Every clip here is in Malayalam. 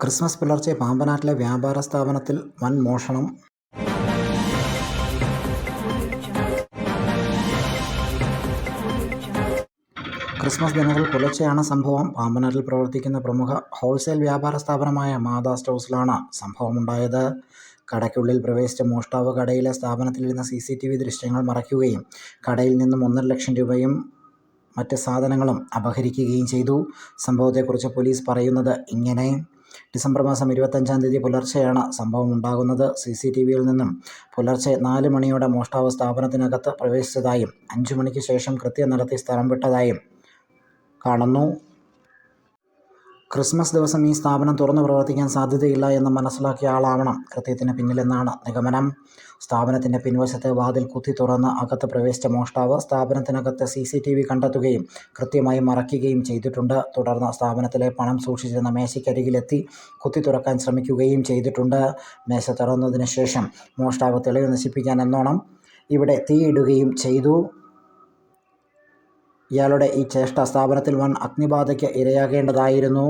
ക്രിസ്മസ് പുലർച്ചെ പാമ്പനാട്ടിലെ വ്യാപാര സ്ഥാപനത്തിൽ വൻ മോഷണം. ക്രിസ്മസ് ദിനത്തിൽ പുലർച്ചെയാണ് സംഭവം. പാമ്പനാട്ടിൽ പ്രവർത്തിക്കുന്ന പ്രമുഖ ഹോൾസെയിൽ വ്യാപാര സ്ഥാപനമായ മാതാ സ്റ്റോഴ്സിലാണ് സംഭവമുണ്ടായത്. കടയ്ക്കുള്ളിൽ പ്രവേശിച്ച മോഷ്ടാവ് കടയിലെ സ്ഥാപനത്തിലിരുന്ന CCTV ദൃശ്യങ്ങൾ മറയ്ക്കുകയും കടയിൽ നിന്നും 1.5 ലക്ഷം രൂപയും മറ്റ് സാധനങ്ങളും അപഹരിക്കുകയും ചെയ്തു. സംഭവത്തെക്കുറിച്ച് പോലീസ് പറയുന്നത് ഇങ്ങനെ: ഡിസംബർ മാസം 25-ാം തീയതി പുലർച്ചെയാണ് സംഭവമുണ്ടാകുന്നത്. CCTVയിൽ നിന്നും പുലർച്ചെ 4 മണിയോടെ മോഷ്ടാവ് സ്ഥാപനത്തിനകത്ത് പ്രവേശിച്ചതായും 5 മണിക്ക് ശേഷം കൃത്യം നടത്തി സ്ഥലം വിട്ടതായും കാണുന്നു. ക്രിസ്മസ് ദിവസം ഈ സ്ഥാപനം തുറന്നു പ്രവർത്തിക്കാൻ സാധ്യതയില്ല എന്ന് മനസ്സിലാക്കിയ ആളാവണം കൃത്യത്തിന് പിന്നിലെന്നാണ് നിഗമനം. സ്ഥാപനത്തിൻ്റെ പിൻവശത്തെ വാതിൽ കുത്തി തുറന്ന് അകത്ത് പ്രവേശിച്ച മോഷ്ടാവ് സ്ഥാപനത്തിനകത്തെ CCTV കണ്ടെത്തുകയും കൃത്യമായി മറയ്ക്കുകയും ചെയ്തിട്ടുണ്ട്. തുടർന്ന് സ്ഥാപനത്തിലെ പണം സൂക്ഷിച്ചിരുന്ന മേശയ്ക്കരികിലെത്തി കുത്തി തുറക്കാൻ ശ്രമിക്കുകയും ചെയ്തിട്ടുണ്ട്. മേശ തുറന്നതിന് ശേഷം മോഷ്ടാവ് തെളിവ് നശിപ്പിക്കാൻ എന്നോണം ഇവിടെ തീയിടുകയും ചെയ്തു. ഇയാളുടെ ഈ ചേഷ്ട സ്ഥാപനത്തിൽ വൻ അഗ്നിബാധയ്ക്ക് ഇരയാകേണ്ടതായിരുന്നു.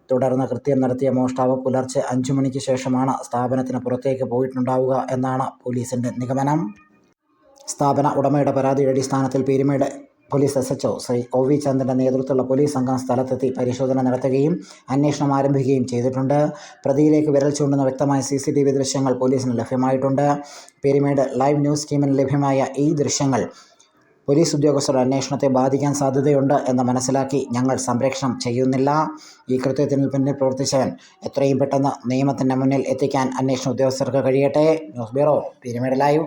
തുടർന്ന് കൃത്യം നടത്തിയ മോഷ്ടാവ് പുലർച്ചെ 5 മണിക്ക് ശേഷമാണ് സ്ഥാപനത്തിന് പുറത്തേക്ക് പോയിട്ടുണ്ടാവുക എന്നാണ് പോലീസിൻ്റെ നിഗമനം. സ്ഥാപന ഉടമയുടെ പരാതിയുടെ അടിസ്ഥാനത്തിൽ Peermade police SHO Shri OV ചന്ദ്രൻ്റെ നേതൃത്വത്തിലുള്ള പോലീസ് സംഘം സ്ഥലത്തെത്തി പരിശോധന നടത്തുകയും അന്വേഷണം ആരംഭിക്കുകയും ചെയ്തിട്ടുണ്ട്. പ്രതിയിലേക്ക് വിരൽ ചൂണ്ടുന്ന വ്യക്തമായ CCTV ദൃശ്യങ്ങൾ പോലീസിന് ലഭ്യമായിട്ടുണ്ട്. പീരുമേട് ലൈവ് ന്യൂസ് ടീമിന് ലഭ്യമായ ഈ ദൃശ്യങ്ങൾ പോലീസ് ഉദ്യോഗസ്ഥരുടെ അന്വേഷണത്തെ ബാധിക്കാൻ സാധ്യതയുണ്ട് എന്ന് മനസ്സിലാക്കി ഞങ്ങൾ സംപ്രേഷണം ചെയ്യുന്നില്ല. ഈ കൃത്യത്തിന് പിന്നിൽ പ്രവർത്തിച്ചവൻ എത്രയും പെട്ടെന്ന് നിയമത്തിൻ്റെ മുന്നിൽ എത്തിക്കാൻ അന്വേഷണ ഉദ്യോഗസ്ഥർക്ക് കഴിയട്ടെ. News bureau, Peermade live.